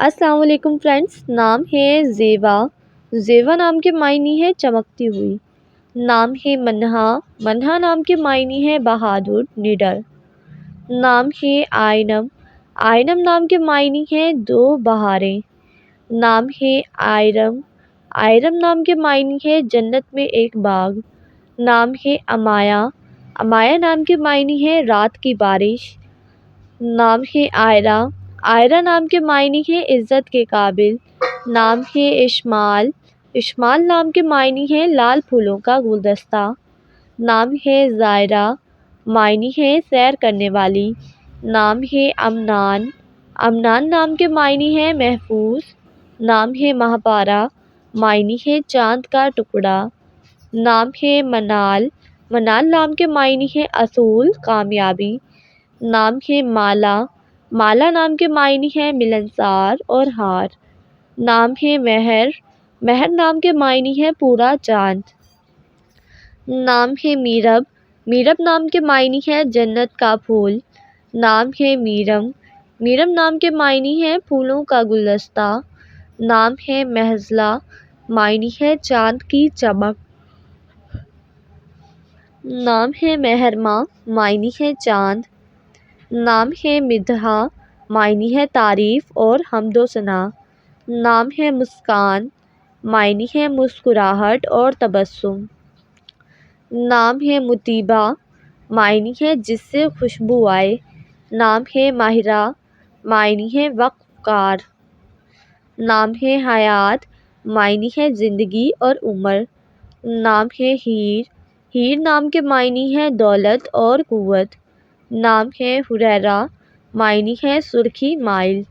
السلام علیکم فرینڈس، نام ہے زیبا۔ زیبا نام کے معنی ہے چمکتی ہوئی۔ نام ہے منہا۔ منہا نام کے معنی ہے بہادر، نڈر۔ نام ہے آئنم۔ آئنم نام کے معنی ہے دو بہاریں۔ نام ہے آئرم۔ آئرم نام کے معنی ہے جنت میں ایک باغ۔ نام ہے امایا۔ امایا نام کے معنی ہے رات کی بارش۔ نام ہے آئرہ۔ آئرہ نام کے معنی ہے عزت کے قابل۔ نام ہے اشمال۔ اشمال نام کے معنی ہے لال پھولوں کا گلدستہ۔ نام ہے زائرہ۔ معنی ہے سیر کرنے والی۔ نام ہے امنان۔ امنان نام کے معنی ہے محفوظ۔ نام ہے مہاپارہ۔ معنی ہے چاند کا ٹکڑا۔ نام ہے منال۔ منال نام کے معنی ہے اصول، کامیابی۔ نام ہے مالا۔ مالا نام کے معنی ہے ملنسار اور ہار۔ نام ہے مہر۔ مہر نام کے معنی ہے پورا چاند۔ نام ہے میرب۔ میرب نام کے معنی ہے جنت کا پھول۔ نام ہے میرم۔ میرم نام کے معنی ہے پھولوں کا گلدستہ۔ نام ہے مہزلہ۔ معنی ہے چاند کی چمک۔ نام ہے مہرماں۔ معنی ہے چاند۔ نام ہے مدحا۔ معنی ہے تعریف اور حمد و ثنا۔ نام ہے مسکان۔ معنی ہے مسکراہٹ اور تبسم۔ نام ہے مطیبہ۔ معنی ہے جس سے خوشبو آئے۔ نام ہے ماہرہ۔ معنی ہے وقف کار۔ نام ہے حیات۔ معنی ہے زندگی اور عمر۔ نام ہے ہیر۔ ہیر نام کے معنی ہے دولت اور قوت۔ نام ہے ہریرہ۔ معنی ہے سرخی مائل۔